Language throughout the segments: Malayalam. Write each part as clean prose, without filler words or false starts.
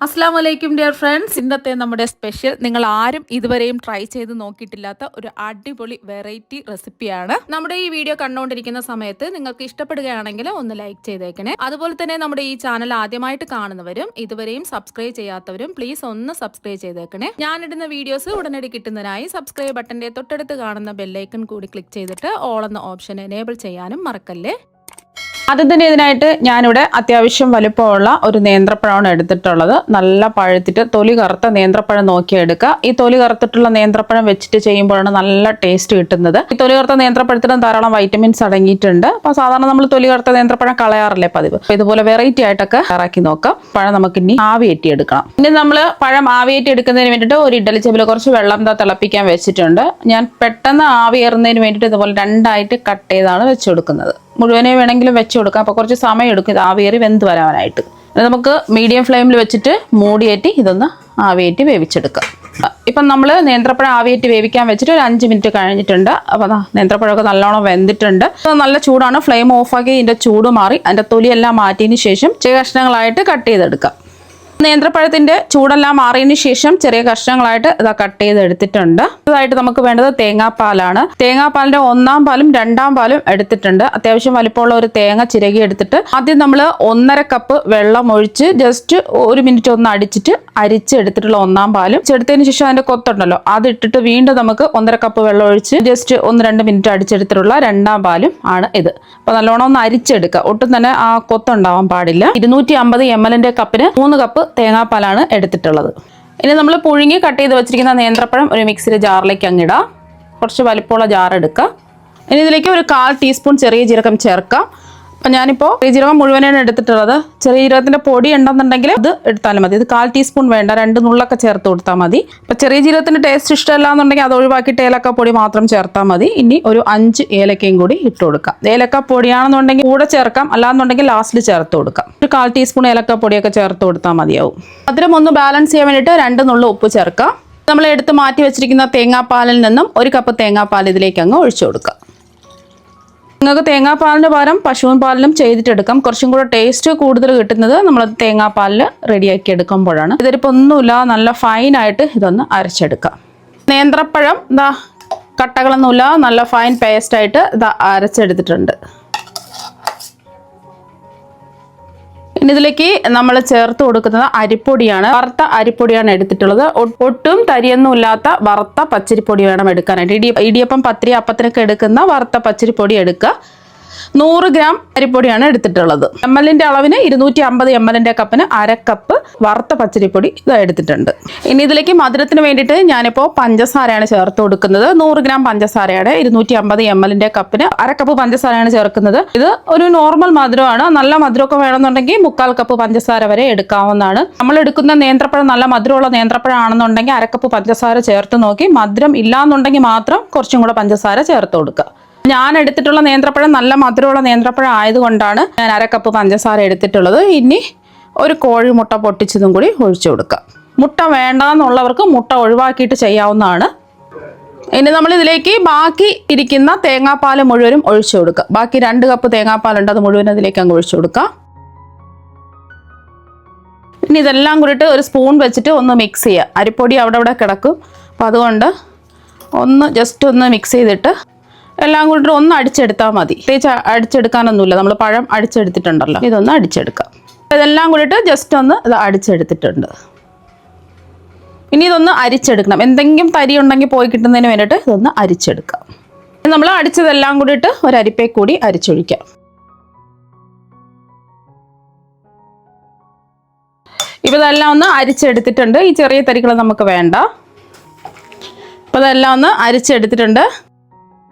അസ്സലാമലൈക്കും ഡിയർ ഫ്രണ്ട്സ്. ഇന്നത്തെ നമ്മുടെ സ്പെഷ്യൽ നിങ്ങൾ ആരും ഇതുവരെയും ട്രൈ ചെയ്ത് നോക്കിയിട്ടില്ലാത്ത ഒരു അടിപൊളി വെറൈറ്റി റെസിപ്പിയാണ്. നമ്മുടെ ഈ വീഡിയോ കണ്ടുകൊണ്ടിരിക്കുന്ന സമയത്ത് നിങ്ങൾക്ക് ഇഷ്ടപ്പെടുകയാണെങ്കിൽ ഒന്ന് ലൈക്ക് ചെയ്തേക്കണേ. അതുപോലെ തന്നെ നമ്മുടെ ഈ ചാനൽ ആദ്യമായിട്ട് കാണുന്നവരും ഇതുവരെയും സബ്സ്ക്രൈബ് ചെയ്യാത്തവരും പ്ലീസ് ഒന്ന് സബ്സ്ക്രൈബ് ചെയ്തേക്കണേ. ഞാനിടുന്ന വീഡിയോസ് ഉടനടി കിട്ടുന്നതിനായി സബ്സ്ക്രൈബ് ബട്ടന്റെ തൊട്ടടുത്ത് കാണുന്ന ബെല്ലൈക്കൺ കൂടി ക്ലിക്ക് ചെയ്തിട്ട് ഓൾ എന്ന ഓപ്ഷൻ എനേബിൾ ചെയ്യാനും മറക്കല്ലേ. ആദ്യം തന്നെ ഇതിനായിട്ട് ഞാനിവിടെ അത്യാവശ്യം വലുപ്പമുള്ള ഒരു നേന്ത്രപ്പഴമാണ് എടുത്തിട്ടുള്ളത്. നല്ല പഴുത്തിട്ട് തൊലി കറുത്ത നേന്ത്രപ്പഴം നോക്കിയെടുക്കുക. ഈ തൊലി കറുത്തിട്ടുള്ള നേന്ത്രപ്പഴം വെച്ചിട്ട് ചെയ്യുമ്പോഴാണ് നല്ല ടേസ്റ്റ് കിട്ടുന്നത്. ഈ തൊലി കറുത്ത നേന്ത്രപ്പഴത്തിന് ധാരാളം വൈറ്റമിൻസ് അടങ്ങിയിട്ടുണ്ട്. അപ്പോൾ സാധാരണ നമ്മൾ തൊലി കറുത്ത നേന്ത്രപ്പഴം കളയാറില്ലേ പതിവ്. അപ്പോൾ ഇതുപോലെ വെറൈറ്റി ആയിട്ടൊക്കെ തയ്യാറാക്കി നോക്കാം. പഴം നമുക്ക് ഇനി ആവിയേറ്റി എടുക്കണം. ഇനി നമ്മൾ പഴം ആവിയേറ്റി എടുക്കുന്നതിന് വേണ്ടിയിട്ട് ഒരു ഇഡ്ഡലി ചെമ്പിൽ കുറച്ച് വെള്ളം തിളപ്പിക്കാൻ വെച്ചിട്ടുണ്ട്. ഞാൻ പെട്ടെന്ന് ആവിയേറുന്നതിന് വേണ്ടിയിട്ട് ഇതുപോലെ രണ്ടായിട്ട് കട്ട് ചെയ്താണ് വെച്ച് കൊടുക്കുന്നത്. മുഴുവനെ വേണമെങ്കിലും വെച്ച് കൊടുക്കാം. അപ്പോൾ കുറച്ച് സമയം എടുക്കും ഇത് ആവിയേറി വെന്ത് വരാനായിട്ട്. നമുക്ക് മീഡിയം ഫ്ലെയിമിൽ വെച്ചിട്ട് മൂടിയേറ്റി ഇതൊന്ന് ആവിയേറ്റി വേവിച്ചെടുക്കാം. ഇപ്പം നമ്മൾ നേന്ത്രപ്പഴം ആവിയേറ്റി വേവിക്കാൻ വെച്ചിട്ട് ഒരു 5 മിനിറ്റ് കഴിഞ്ഞിട്ടുണ്ട്. അപ്പോൾ നേന്ത്രപ്പഴമൊക്കെ നല്ലോണം വെന്തിട്ടുണ്ട്. നല്ല ചൂടാണ്. ഫ്ലെയിം ഓഫാക്കി ഇതിൻ്റെ ചൂട് മാറി അതിൻ്റെ തൊലിയെല്ലാം മാറ്റിയതിന് ശേഷം ചെറിയ കഷ്ണങ്ങളായിട്ട് കട്ട് ചെയ്തെടുക്കാം. നേന്ത്രപ്പഴത്തിൻ്റെ ചൂടെല്ലാം മാറിയതിന് ശേഷം ചെറിയ കഷ്ണങ്ങളായിട്ട് ഇതാ കട്ട് ചെയ്തെടുത്തിട്ടുണ്ട്. ഇതായിട്ട് നമുക്ക് വേണ്ടത് തേങ്ങാപ്പാലാണ്. തേങ്ങാപ്പാലിൻ്റെ 1-ാം പാലും 2-ാം പാലും എടുത്തിട്ടുണ്ട്. അത്യാവശ്യം വലിപ്പമുള്ള ഒരു തേങ്ങ ചിരകി എടുത്തിട്ട് ആദ്യം നമ്മൾ 1.5 കപ്പ് വെള്ളം ഒഴിച്ച് ജസ്റ്റ് 1 മിനിറ്റ് ഒന്ന് അടിച്ചിട്ട് അരിച്ചെടുത്തിട്ടുള്ള 1-ാം പാലും എടുത്തതിന് ശേഷം അതിൻ്റെ കൊത്തുണ്ടല്ലോ അതിട്ടിട്ട് വീണ്ടും നമുക്ക് 1.5 കപ്പ് വെള്ളം ഒഴിച്ച് ജസ്റ്റ് 1-2 മിനിറ്റ് അടിച്ചെടുത്തിട്ടുള്ള 2-ാം പാലും ആണ് ഇത്. അപ്പോൾ നല്ലോണം ഒന്ന് അരിച്ചെടുക്കുക. ഒട്ടും തന്നെ ആ കൊത്തുണ്ടാവാൻ പാടില്ല. 250 ml കപ്പിന് 3 കപ്പ് തേങ്ങാപ്പാലാണ് എടുത്തിട്ടുള്ളത്. ഇനി നമ്മൾ പുഴുങ്ങി കട്ട് ചെയ്ത് വെച്ചിരിക്കുന്ന നേന്ത്രപ്പഴം ഒരു മിക്സിയുടെ ജാറിലേക്ക് അങ്ങിടാം. കുറച്ച് വലിപ്പമുള്ള ജാർ എടുക്കുക. ഇനി ഇതിലേക്ക് ഒരു 1/4 ടീസ്പൂൺ ചെറിയ ജീരകം ചേർക്കാം. അപ്പം ഞാനിപ്പോൾ ചെറിയ ജീരകം മുഴുവനാണ് എടുത്തിട്ടുള്ളത്. ചെറിയ ജീരകത്തിൻ്റെ പൊടി ഉണ്ടെന്നുണ്ടെങ്കിൽ അത് എടുത്താലും മതി. ഇത് 1/4 ടീസ്പൂൺ വേണ്ട, 2 നുള്ളൊക്കെ ചേർത്ത് കൊടുത്താൽ മതി. അപ്പം ചെറിയ ജീരകത്തിൻ്റെ ടേസ്റ്റ് ഇഷ്ടമല്ല എന്നുണ്ടെങ്കിൽ അത് ഒഴിവാക്കിയിട്ട് ഏലക്ക പൊടി മാത്രം ചേർത്താൽ മതി. ഇനി ഒരു 5 ഏലക്കയും കൂടി ഇട്ട് കൊടുക്കാം. ഏലക്ക പൊടിയാണെന്നുണ്ടെങ്കിൽ കൂടെ ചേർക്കാം, അല്ലാന്നുണ്ടെങ്കിൽ ലാസ്റ്റിൽ ചേർത്ത് കൊടുക്കാം. ഒരു 1/4 ടീസ്പൂൺ ഏലക്ക പൊടിയൊക്കെ ചേർത്ത് കൊടുത്താൽ മതിയാവും. മധുരം ഒന്ന് ബാലൻസ് ചെയ്യാൻ വേണ്ടിയിട്ട് 2 നുള്ള ഉപ്പ് ചേർക്കാം. നമ്മൾ എടുത്ത് മാറ്റി വെച്ചിരിക്കുന്ന തേങ്ങാപ്പാലിൽ നിന്നും 1 കപ്പ് തേങ്ങാപ്പാൽ ഇതിലേക്ക് അങ്ങ് ഒഴിച്ചു കൊടുക്കാം. നിങ്ങൾക്ക് തേങ്ങാപ്പാലിന് പകരം പശുവിൻ പാലിലും ചെയ്തിട്ടെടുക്കാം. കുറച്ചും കൂടെ ടേസ്റ്റ് കൂടുതൽ കിട്ടുന്നത് നമ്മൾ തേങ്ങാപ്പാലിൽ റെഡിയാക്കി എടുക്കുമ്പോഴാണ്. ഇതിപ്പോൾ ഒന്നുമില്ല, നല്ല ഫൈനായിട്ട് ഇതൊന്ന് അരച്ചെടുക്കാം. നേന്ത്രപ്പഴം ഇതാ കട്ടകളൊന്നുമില്ല, നല്ല ഫൈൻ പേസ്റ്റായിട്ട് ഇതാ അരച്ചെടുത്തിട്ടുണ്ട്. ഇനി ഇതിലേക്ക് നമ്മൾ ചേർത്ത് കൊടുക്കുന്നത് അരിപ്പൊടിയാണ്. വറുത്ത അരിപ്പൊടിയാണ് എടുത്തിട്ടുള്ളത്. ഒട്ടും തരിയൊന്നും ഇല്ലാത്ത വറുത്ത പച്ചരിപ്പൊടി വേണം എടുക്കാനായിട്ട്. ഇടിയപ്പം, പത്തിരി, അപ്പത്തിനൊക്കെ എടുക്കുന്ന വറുത്ത പച്ചരിപ്പൊടി എടുക്കുക. 100 ഗ്രാം അരിപ്പൊടിയാണ് എടുത്തിട്ടുള്ളത്. ml അളവിന് 250 ml കപ്പിന് 1/2 കപ്പ് വറുത്ത പച്ചരിപ്പൊടി ഇത് എടുത്തിട്ടുണ്ട്. ഇനി ഇതിലേക്ക് മധുരത്തിന് വേണ്ടിയിട്ട് ഞാനിപ്പോൾ പഞ്ചസാരയാണ് ചേർത്ത് കൊടുക്കുന്നത്. 100 ഗ്രാം പഞ്ചസാരയാണ്. 250 ml കപ്പിന് 1/2 കപ്പ് പഞ്ചസാരയാണ് ചേർക്കുന്നത്. ഇത് ഒരു നോർമൽ മധുരമാണ്. നല്ല മധുരമൊക്കെ വേണമെന്നുണ്ടെങ്കിൽ 1/4 കപ്പ് പഞ്ചസാര വരെ എടുക്കാവുന്നതാണ്. നമ്മൾ എടുക്കുന്ന നേന്ത്രപ്പഴം നല്ല മധുരമുള്ള നേന്ത്രപ്പഴം ആണെന്നുണ്ടെങ്കിൽ 1/2 കപ്പ് പഞ്ചസാര ചേർത്ത് നോക്കി. മധുരം ഇല്ലാന്നുണ്ടെങ്കിൽ മാത്രം കുറച്ചും കൂടെ പഞ്ചസാര ചേർത്ത് കൊടുക്കുക. ഞാൻ എടുത്തിട്ടുള്ള നേന്ത്രപ്പഴം നല്ല മധുരമുള്ള നേന്ത്രപ്പഴം ആയതുകൊണ്ടാണ് ഞാൻ 1/2 കപ്പ് പഞ്ചസാര എടുത്തിട്ടുള്ളത്. ഇനി ഒരു കോഴിമുട്ട പൊട്ടിച്ചതും കൂടി ഒഴിച്ചു കൊടുക്കുക. മുട്ട വേണ്ടെന്നുള്ളവർക്ക് മുട്ട ഒഴിവാക്കിയിട്ട് ചെയ്യാവുന്നതാണ്. ഇനി നമ്മൾ ഇതിലേക്ക് ബാക്കി ഇരിക്കുന്ന തേങ്ങാപ്പാൽ മുഴുവനും ഒഴിച്ചു കൊടുക്കുക. ബാക്കി 2 കപ്പ് തേങ്ങാപ്പാലുണ്ട്, അത് മുഴുവൻ ഇതിലേക്ക് അങ്ങ് ഒഴിച്ചു കൊടുക്കുക. ഇനി ഇതെല്ലാം കൂടിയിട്ട് ഒരു സ്പൂൺ വെച്ചിട്ട് ഒന്ന് മിക്സ് ചെയ്യുക. അരിപ്പൊടി അവിടെ കിടക്കും. അപ്പോൾ അതുകൊണ്ട് ജസ്റ്റ് ഒന്ന് മിക്സ് ചെയ്തിട്ട് എല്ലാം കൂടി ഒന്ന് അടിച്ചെടുത്താൽ മതി. പ്രത്യേകിച്ച് അടിച്ചെടുക്കാനൊന്നുമില്ല, നമ്മൾ പഴം അടിച്ചെടുത്തിട്ടുണ്ടല്ലോ, ഇതൊന്ന് അടിച്ചെടുക്കാം. ഇതെല്ലാം കൂടിയിട്ട് ജസ്റ്റ് ഒന്ന് ഇത് അടിച്ചെടുത്തിട്ടുണ്ട്. ഇനി ഇതൊന്ന് അരിച്ചെടുക്കണം. എന്തെങ്കിലും തരി ഉണ്ടെങ്കിൽ പോയി കിട്ടുന്നതിന് വേണ്ടിയിട്ട് ഇതൊന്ന് അരിച്ചെടുക്കാം. നമ്മൾ അടിച്ചതെല്ലാം കൂടിയിട്ട് ഒരു അരിപ്പേ കൂടി അരിച്ചൊഴിക്കാം. ഇപ്പോൾ ഇതെല്ലാം ഒന്ന് അരിച്ചെടുത്തിട്ടുണ്ട്. ഈ ചെറിയ തരികൾ നമുക്ക് വേണ്ട. ഇപ്പോൾ ഇതെല്ലാം ഒന്ന് അരിച്ചെടുത്തിട്ടുണ്ട്.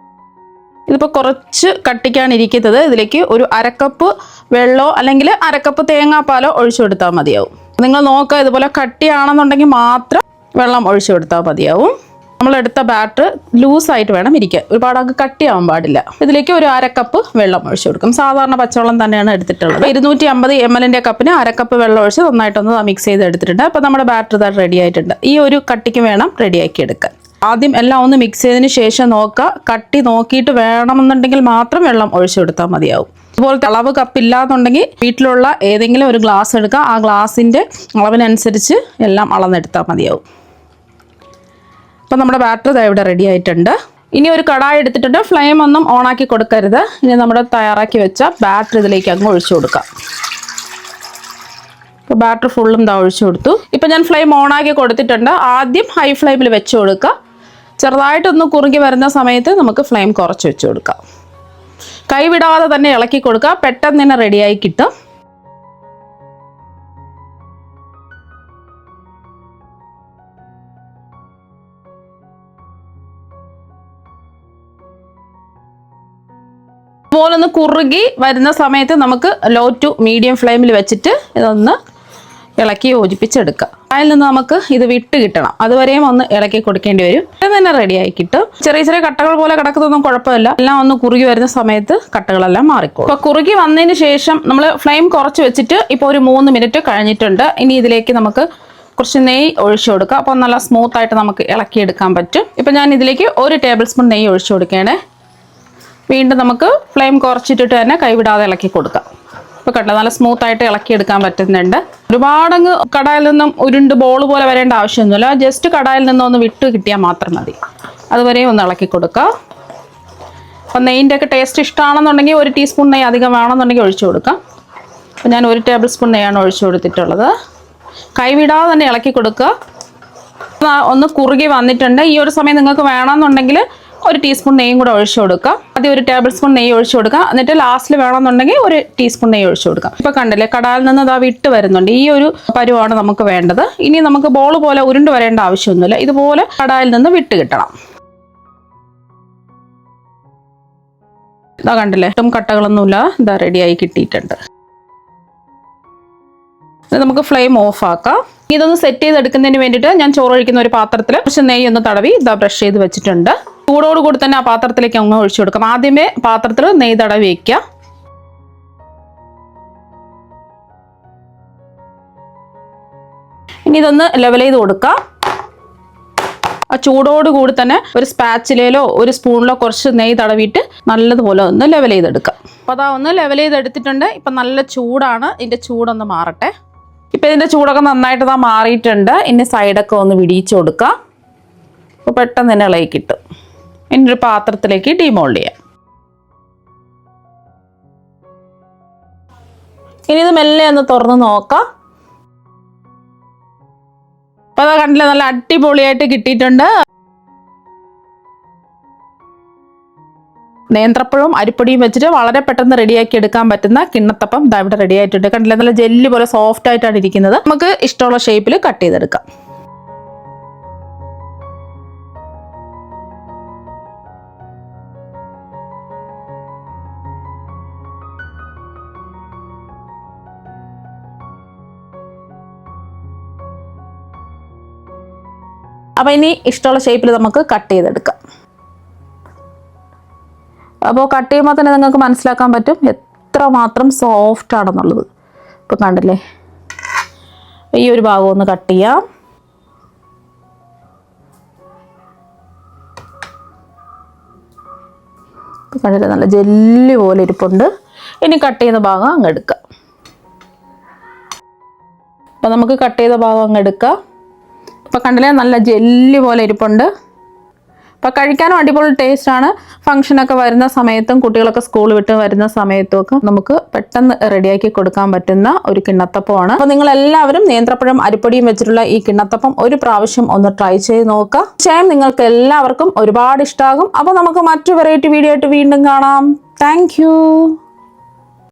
ഇതിപ്പോൾ കുറച്ച് കട്ടിക്കാണ് ഇരിക്കുന്നത്. ഇതിലേക്ക് ഒരു 1/2 കപ്പ് വെള്ളമോ അല്ലെങ്കിൽ 1/2 കപ്പ് തേങ്ങാപ്പാലോ ഒഴിച്ചു കൊടുത്താൽ മതിയാവും. നിങ്ങൾ നോക്കുക, ഇതുപോലെ കട്ടിയാണെന്നുണ്ടെങ്കിൽ മാത്രം വെള്ളം ഒഴിച്ചു കൊടുത്താൽ മതിയാവും. നമ്മളെടുത്ത ബാറ്റർ ലൂസായിട്ട് വേണം ഇരിക്കാൻ, ഒരുപാട് അങ്ങ് കട്ടിയാവാൻ പാടില്ല. ഇതിലേക്ക് ഒരു 1/2 കപ്പ് വെള്ളം ഒഴിച്ചു കൊടുക്കും. സാധാരണ പച്ചവെള്ളം തന്നെയാണ് എടുത്തിട്ടുള്ളത്. 250 ml കപ്പിന് 1/2 കപ്പ് വെള്ളം ഒഴിച്ച് നന്നായിട്ടൊന്ന് മിക്സ് ചെയ്ത് എടുത്തിട്ടുണ്ട്. അപ്പോൾ നമ്മുടെ ബാറ്റർ ഇതാ റെഡി ആയിട്ടുണ്ട്. ഈ ഒരു കട്ടിക്ക് വേണം റെഡിയാക്കി എടുക്കാൻ. ആദ്യം എല്ലാം ഒന്ന് മിക്സ് ചെയ്തതിന് ശേഷം നോക്കുക. കട്ടി നോക്കിയിട്ട് വേണമെന്നുണ്ടെങ്കിൽ മാത്രം വെള്ളം ഒഴിച്ചു കൊടുത്താൽ മതിയാവും. ഇതുപോലത്തെ അളവ് കപ്പ് ഇല്ലാന്നുണ്ടെങ്കിൽ വീട്ടിലുള്ള ഏതെങ്കിലും ഒരു ഗ്ലാസ് എടുക്കുക. ആ ഗ്ലാസിൻ്റെ അളവിനനുസരിച്ച് എല്ലാം അളന്നെടുത്താൽ മതിയാവും. അപ്പം നമ്മുടെ ബാറ്റർ ഇവിടെ റെഡി ആയിട്ടുണ്ട്. ഇനി ഒരു കടായി എടുത്തിട്ടുണ്ട്. ഫ്ലെയിം ഒന്നും ഓണാക്കി കൊടുക്കരുത്. ഇനി നമ്മുടെ തയ്യാറാക്കി വെച്ച ബാറ്റർ ഇതിലേക്ക് അങ്ങ് ഒഴിച്ചു കൊടുക്കാം. ഇപ്പോൾ ബാറ്റർ ഫുള്ളും ഒഴിച്ചു കൊടുത്തു. ഇപ്പം ഞാൻ ഫ്ലെയിം ഓണാക്കി കൊടുത്തിട്ടുണ്ട്. ആദ്യം ഹൈ ഫ്ലെയിമിൽ വെച്ച് കൊടുക്കുക. ചെറുതായിട്ടൊന്ന് കുറുകി വരുന്ന സമയത്ത് നമുക്ക് ഫ്ലെയിം കുറച്ച് വെച്ച് കൊടുക്കാം. കൈവിടാതെ തന്നെ ഇളക്കി കൊടുക്കുക. പെട്ടെന്ന് തന്നെ റെഡിയായി കിട്ടും. അതുപോലെ ഒന്ന് കുറുകി വരുന്ന സമയത്ത് നമുക്ക് ലോ ടു മീഡിയം ഫ്ലെയിമിൽ വെച്ചിട്ട് ഇതൊന്ന് ഇളക്കി യോജിപ്പിച്ചെടുക്കുക. അതിൽ നിന്ന് നമുക്ക് ഇത് വിട്ട് കിട്ടണം. അതുവരെയും ഒന്ന് ഇളക്കി കൊടുക്കേണ്ടി വരും. ഇത് തന്നെ റെഡിയായി കിട്ടും. ചെറിയ ചെറിയ കട്ടകൾ പോലെ കിടക്കുന്നതൊന്നും കുഴപ്പമില്ല. എല്ലാം ഒന്ന് കുറുകി വരുന്ന സമയത്ത് കട്ടകളെല്ലാം മാറിക്കോളും. അപ്പോൾ കുറുകി വന്നതിന് ശേഷം നമ്മൾ ഫ്ലെയിം കുറച്ച് വെച്ചിട്ട് ഇപ്പോൾ ഒരു 3 മിനിറ്റ് കഴിഞ്ഞിട്ടുണ്ട്. ഇനി ഇതിലേക്ക് നമുക്ക് കുറച്ച് നെയ്യ് ഒഴിച്ചു കൊടുക്കുക. അപ്പോൾ നല്ല സ്മൂത്തായിട്ട് നമുക്ക് ഇളക്കിയെടുക്കാൻ പറ്റും. ഇപ്പം ഞാൻ ഇതിലേക്ക് 1 ടേബിൾ സ്പൂൺ നെയ്യ് ഒഴിച്ചു കൊടുക്കുകയാണ്. വീണ്ടും നമുക്ക് ഫ്ലെയിം കുറച്ചിട്ടിട്ട് തന്നെ കൈവിടാതെ ഇളക്കി കൊടുക്കാം. ഇപ്പോൾ കണ്ടോ, നല്ല സ്മൂത്തായിട്ട് ഇളക്കിയെടുക്കാൻ പറ്റുന്നുണ്ട്. ഒരുപാടങ്ങ് കടായിൽ നിന്നും ഉരുണ്ട് ബോൾ പോലെ വരേണ്ട ആവശ്യമൊന്നുമില്ല. ജസ്റ്റ് കടായിൽ നിന്നും ഒന്ന് വിട്ട് കിട്ടിയാൽ മാത്രം മതി. അതുവരെയും ഒന്ന് ഇളക്കി കൊടുക്കുക. അപ്പം നെയ്യിൻ്റെ ഒക്കെ ടേസ്റ്റ് ഇഷ്ടമാണെന്നുണ്ടെങ്കിൽ 1 ടീസ്പൂൺ നെയ്യ് അധികം വേണമെന്നുണ്ടെങ്കിൽ ഒഴിച്ചു കൊടുക്കാം. അപ്പം ഞാൻ 1 ടേബിൾ സ്പൂൺ നെയ്യാണ് ഒഴിച്ചു കൊടുത്തിട്ടുള്ളത്. കൈവിടാതെ തന്നെ ഇളക്കി കൊടുക്കുക. ഒന്ന് കുറുകി വന്നിട്ടുണ്ട്. ഈ ഒരു സമയം നിങ്ങൾക്ക് വേണമെന്നുണ്ടെങ്കിൽ 1 ടീസ്പൂൺ നെയ്യും കൂടെ ഒഴിച്ചു കൊടുക്കുക. ആദ്യം 1 ടേബിൾ സ്പൂൺ നെയ്യ് ഒഴിച്ചു കൊടുക്കുക. എന്നിട്ട് ലാസ്റ്റിൽ വേണമെന്നുണ്ടെങ്കിൽ 1 ടീസ്പൂൺ നെയ്യ് ഒഴിച്ചു കൊടുക്കുക. ഇപ്പോൾ കണ്ടില്ലേ, കടായിൽ നിന്ന് ഇതാ വിട്ട് വരുന്നുണ്ട്. ഈ ഒരു പരുവാണ് നമുക്ക് വേണ്ടത്. ഇനി നമുക്ക് ബോൾ പോലെ ഉരുണ്ട് വരേണ്ട ആവശ്യമൊന്നുമില്ല. ഇതുപോലെ കടായിൽ നിന്ന് വിട്ട് കിട്ടണം. ഇതാ കണ്ടില്ലേ, ഒട്ടും കട്ടകളൊന്നുമില്ല. ഇതാ റെഡിയായി കിട്ടിയിട്ടുണ്ട്. നമുക്ക് ഫ്ലെയിം ഓഫ് ആക്കാം. ഇതൊന്ന് സെറ്റ് ചെയ്തെടുക്കുന്നതിന് വേണ്ടിയിട്ട് ഞാൻ ചോറ് ഒഴിക്കുന്ന ഒരു പാത്രത്തിൽ കുറച്ച് നെയ്യ് ഒന്ന് തടവി ഇതാ ബ്രഷ് ചെയ്ത് വെച്ചിട്ടുണ്ട്. ചൂടോടുകൂടി തന്നെ ആ പാത്രത്തിലേക്ക് അങ്ങ് ഒഴിച്ചു കൊടുക്കാം. ആദ്യമേ പാത്രത്തിൽ നെയ്യ് തടവി വയ്ക്കുക. ഇനി ഇതൊന്ന് ലെവൽ ചെയ്ത് കൊടുക്കാം. ആ ചൂടോടുകൂടി തന്നെ ഒരു സ്പാച്ചിലോ ഒരു സ്പൂണിലോ കുറച്ച് നെയ്യ് തടവിയിട്ട് നല്ലതുപോലെ ഒന്ന് ലെവൽ ചെയ്തെടുക്കാം. അപ്പോൾ അതാ ഒന്ന് ലെവൽ ചെയ്തെടുത്തിട്ടുണ്ട്. ഇപ്പം നല്ല ചൂടാണ്. ഇതിൻ്റെ ചൂടൊന്ന് മാറട്ടെ. ഇപ്പം ഇതിൻ്റെ ചൂടൊക്കെ നന്നായിട്ട് മാറിയിട്ടുണ്ട്. ഇനി സൈഡൊക്കെ ഒന്ന് വിടിയിച്ച് കൊടുക്കാം. അപ്പോൾ പെട്ടെന്ന് തന്നെ ഇളകി കിട്ടും. ഇനി ഒരു പാത്രത്തിലേക്ക് ഡീമോൾഡ് ചെയ്യാം. ഇനി ഇത് മെല്ലെ ഒന്ന് തുറന്ന് നോക്കാം. അപ്പോൾ അതാ കണ്ടില്ല, നല്ല അടിപൊളിയായിട്ട് കിട്ടിയിട്ടുണ്ട്. നേന്ത്രപ്പഴവും അരിപ്പൊടിയും വെച്ചിട്ട് വളരെ പെട്ടെന്ന് റെഡിയാക്കി എടുക്കാൻ പറ്റുന്ന കിണ്ണത്തപ്പം ഇതാ ഇവിടെ റെഡി ആയിട്ടുണ്ട്. കണ്ടില്ല, നല്ല ജെല്ലി പോലെ സോഫ്റ്റ് ആയിട്ടാണ് ഇരിക്കുന്നത്. നമുക്ക് ഇഷ്ടമുള്ള ഷേപ്പിൽ കട്ട് ചെയ്തെടുക്കാം. അപ്പം ഇനി ഇഷ്ടമുള്ള ഷേപ്പിൽ നമുക്ക് കട്ട് ചെയ്തെടുക്കാം. അപ്പോൾ കട്ട് ചെയ്യുമ്പോൾ തന്നെ നിങ്ങൾക്ക് മനസ്സിലാക്കാൻ പറ്റും എത്രമാത്രം സോഫ്റ്റ് ആണെന്നുള്ളത്. ഇപ്പോൾ കണ്ടില്ലേ, ഈ ഒരു ഭാഗം ഒന്ന് കട്ട് ചെയ്യാം. ഇപ്പോൾ കണ്ടില്ലേ, നല്ല ജെല്ലി പോലെ ഇരിപ്പുണ്ട്. ഇനി കട്ട് ചെയ്യുന്ന ഭാഗം അങ്ങ് എടുക്കാം. അപ്പോൾ നമുക്ക് കട്ട് ചെയ്ത ഭാഗം അങ്ങ് എടുക്കാം. ഇപ്പോൾ കണ്ടില്ലേ, നല്ല ജെല്ലി പോലെ ഇരിപ്പുണ്ട്. അപ്പോൾ കഴിക്കാനും അടിപൊളി ടേസ്റ്റാണ്. ഫംഗ്ഷനൊക്കെ വരുന്ന സമയത്തും കുട്ടികളൊക്കെ സ്കൂൾ വിട്ട് വരുന്ന സമയത്തും ഒക്കെ നമുക്ക് പെട്ടെന്ന് റെഡിയാക്കി കൊടുക്കാൻ പറ്റുന്ന ഒരു കിണ്ണത്തപ്പമാണ്. അപ്പോൾ നിങ്ങളെല്ലാവരും നേന്ത്രപ്പഴം അരിപ്പൊടിയും വെച്ചിട്ടുള്ള ഈ കിണ്ണത്തപ്പം ഒരു പ്രാവശ്യം ഒന്ന് ട്രൈ ചെയ്ത് നോക്കുക. തീർച്ചയായും നിങ്ങൾക്ക് എല്ലാവർക്കും ഒരുപാട് ഇഷ്ടമാകും. അപ്പോൾ നമുക്ക് മറ്റു വെറൈറ്റി വീഡിയോ ആയിട്ട് വീണ്ടും കാണാം. താങ്ക്